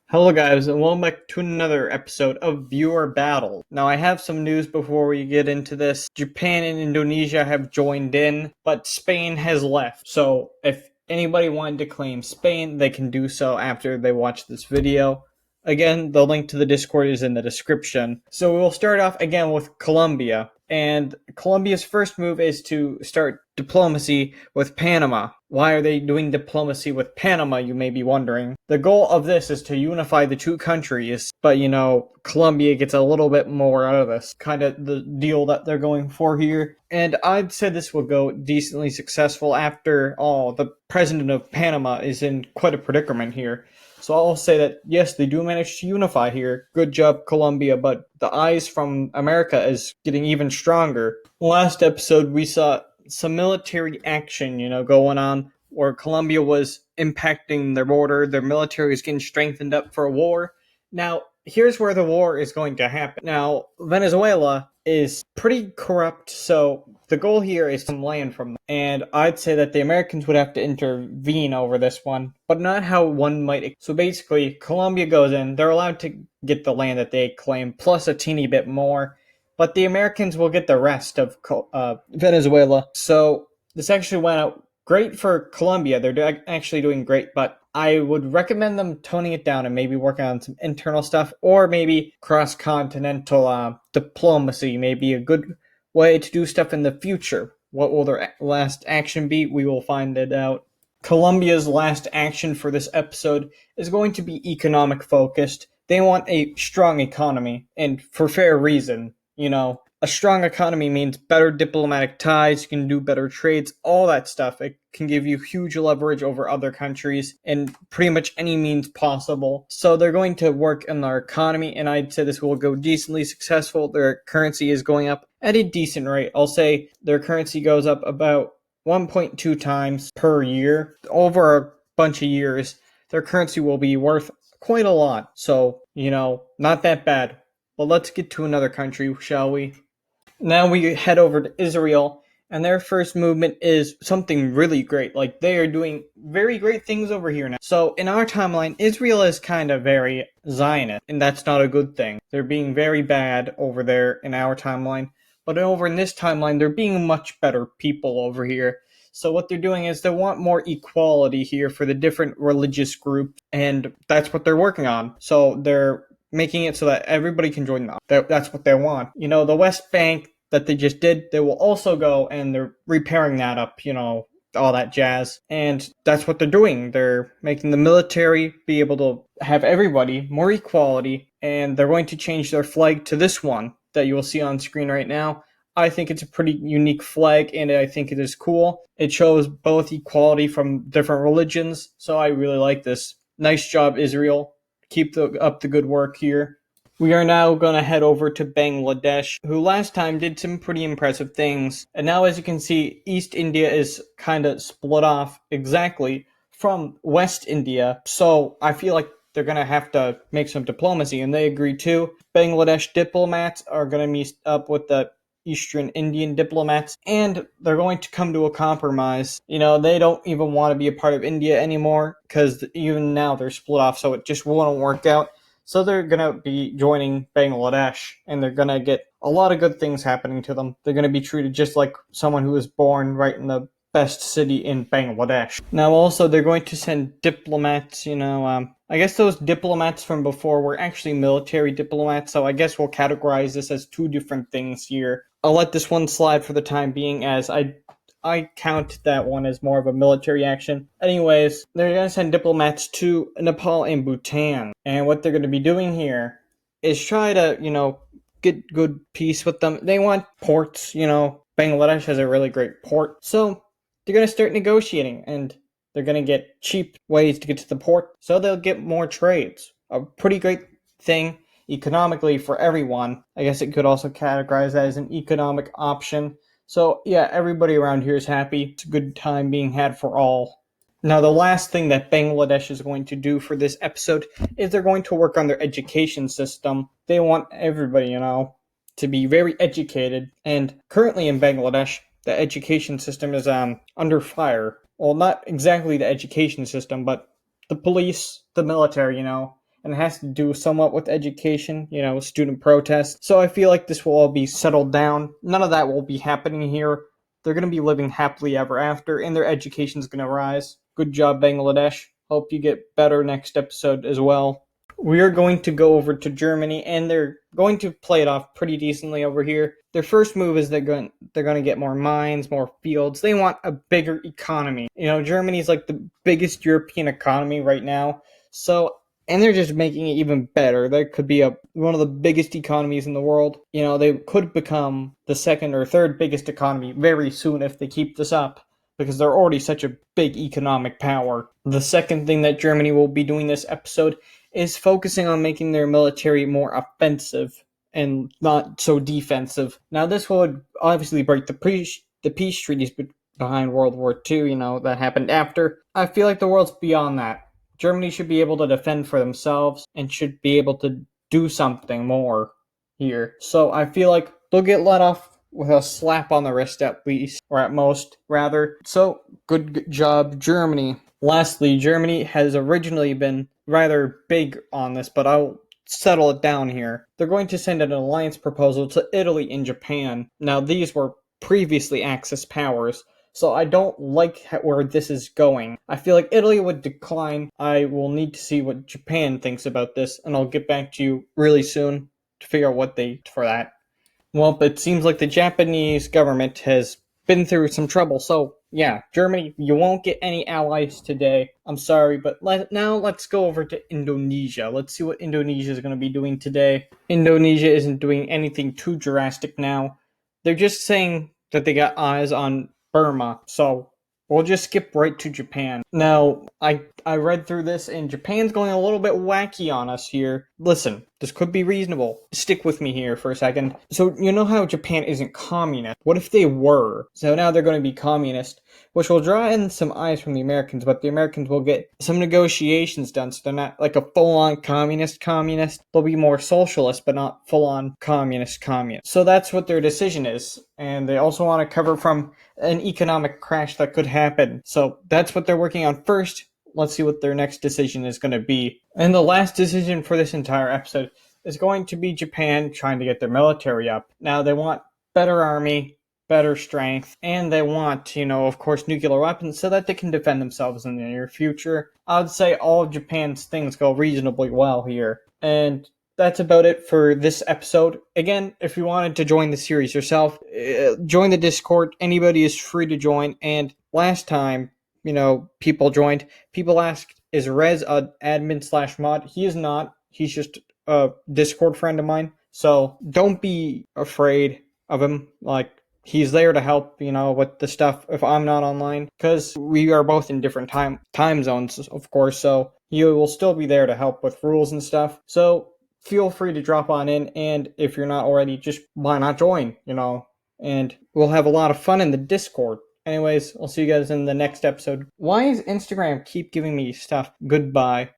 Hello guys, and welcome back to another episode of Viewer Battle. Now I have some news before we get into this. Japan and Indonesia have joined in, but Spain has left. So if anybody wanted to claim Spain, they can do so after they watch this video. Again, the link to the Discord is in the description. So we'll start off again with Colombia. And Colombia's first move is to start diplomacy with Panama. Why are they doing diplomacy with Panama, you may be wondering. The goal of this is to unify the two countries, but Colombia gets a little bit more out of this, kind of the deal that they're going for here. And I'd say this will go decently successful. After all, the president of Panama is in quite a predicament here. So I'll say that, yes, they do manage to unify here. Good job, Colombia, but the eyes from America is getting even stronger. Last episode, we saw some military action, going on where Colombia was impacting their border. Their military is getting strengthened up for a war. Now, here's where the war is going to happen. Now, Venezuela is pretty corrupt, so the goal here is to land from them. And I'd say that the Americans would have to intervene over this one, but not how one might. So basically, Colombia goes in, they're allowed to get the land that they claim, plus a teeny bit more, but the Americans will get the rest of Venezuela. So this actually went out great for Colombia. They're actually doing great, but I would recommend them toning it down and maybe working on some internal stuff, or maybe cross-continental diplomacy may be a good way to do stuff in the future. What will their last action be? We will find it out. Colombia's last action for this episode is going to be economic focused. They want a strong economy, and for fair reason. A strong economy means better diplomatic ties, you can do better trades, all that stuff. It can give you huge leverage over other countries in pretty much any means possible. So they're going to work in their economy, and I'd say this will go decently successful. Their currency is going up at a decent rate. I'll say their currency goes up about 1.2 times per year. Over a bunch of years, their currency will be worth quite a lot. So, not that bad. Well, let's get to another country, shall we? Now we head over to Israel, and their first movement is something really great. Like, they are doing very great things over here now. So, in our timeline, Israel is kind of very Zionist, and that's not a good thing. They're being very bad over there in our timeline, but over in this timeline, they're being much better people over here. So what they're doing is they want more equality here for the different religious groups, and that's what they're working on. So they're making it so that everybody can join them. That's what they want. The West Bank that they just did, they will also go and they're repairing that up, all that jazz. And that's what they're doing. They're making the military be able to have everybody more equality, and they're going to change their flag to this one that you will see on screen right now. I think it's a pretty unique flag, and I think it is cool. It shows both equality from different religions, so I really like this. Nice job, Israel. Keep up the good work here. We are now going to head over to Bangladesh, who last time did some pretty impressive things. And now, as you can see, East India is kind of split off exactly from West India. So I feel like they're going to have to make some diplomacy, and they agree too. Bangladesh diplomats are going to meet up with the Eastern Indian diplomats, and they're going to come to a compromise. They don't even want to be a part of India anymore, because even now they're split off, so it just won't work out. So they're going to be joining Bangladesh, and they're going to get a lot of good things happening to them. They're going to be treated just like someone who was born right in the best city in Bangladesh. Now also, they're going to send diplomats, I guess those diplomats from before were actually military diplomats, so I guess we'll categorize this as two different things here. I'll let this one slide for the time being, as I count that one as more of a military action. Anyways, they're going to send diplomats to Nepal and Bhutan, and what they're going to be doing here is try to, get good peace with them. They want ports, Bangladesh has a really great port, so they're going to start negotiating, and they're going to get cheap ways to get to the port, so they'll get more trades. A pretty great thing economically for everyone. I guess it could also categorize that as an economic option. So yeah, everybody around here is happy. It's a good time being had for all. Now, the last thing that Bangladesh is going to do for this episode is they're going to work on their education system. They want everybody, to be very educated. And currently in Bangladesh, the education system is under fire. Well, not exactly the education system, but the police, the military, and it has to do somewhat with education, student protests. So I feel like this will all be settled down. None of that will be happening here. They're going to be living happily ever after, and their education's going to rise. Good job, Bangladesh. Hope you get better next episode as well. We are going to go over to Germany, and they're going to play it off pretty decently over here. Their first move is they're going to get more mines, more fields. They want a bigger economy. Germany's like the biggest European economy right now. And they're just making it even better. They could be one of the biggest economies in the world. They could become the second or third biggest economy very soon if they keep this up, because they're already such a big economic power. The second thing that Germany will be doing this episode is focusing on making their military more offensive and not so defensive. Now, this would obviously break the peace treaties behind World War II, that happened after. I feel like the world's beyond that. Germany should be able to defend for themselves and should be able to do something more here. So I feel like they'll get let off with a slap on the wrist at least, or at most, rather. So, good job, Germany. Lastly, Germany has originally been rather big on this, but I'll settle it down here. They're going to send an alliance proposal to Italy and Japan. Now, these were previously Axis powers, so I don't like where this is going. I feel like Italy would decline. I will need to see what Japan thinks about this, and I'll get back to you really soon to figure out what they for that. Well, it seems like the Japanese government has been through some trouble, so yeah, Germany, you won't get any allies today. I'm sorry, but now let's go over to Indonesia. Let's see what Indonesia is going to be doing today. Indonesia isn't doing anything too drastic now. They're just saying that they got eyes on Burma, so we'll just skip right to Japan. Now, I read through this, and Japan's going a little bit wacky on us here. Listen, this could be reasonable. Stick with me here for a second. So, you know how Japan isn't communist? What if they were? So now they're going to be communist, which will draw in some eyes from the Americans, but the Americans will get some negotiations done, so they're not like a full-on communist. They'll be more socialist, but not full-on communist. So that's what their decision is, and they also want to cover from an economic crash that could happen. So that's what they're working on first. Let's see what their next decision is going to be. And the last decision for this entire episode is going to be Japan trying to get their military up. Now, they want better army, better strength, and they want, of course, nuclear weapons so that they can defend themselves in the near future. I would say all of Japan's things go reasonably well here. And that's about it for this episode. Again, if you wanted to join the series yourself, join the Discord. Anybody is free to join. And last time, people joined. People asked, is Rez an admin/mod? He is not. He's just a Discord friend of mine. So don't be afraid of him. Like, he's there to help, with the stuff if I'm not online. Because we are both in different time zones, of course. So he will still be there to help with rules and stuff. So feel free to drop on in. And if you're not already, just why not join, And we'll have a lot of fun in the Discord. Anyways, I'll see you guys in the next episode. Why does Instagram keep giving me stuff? Goodbye.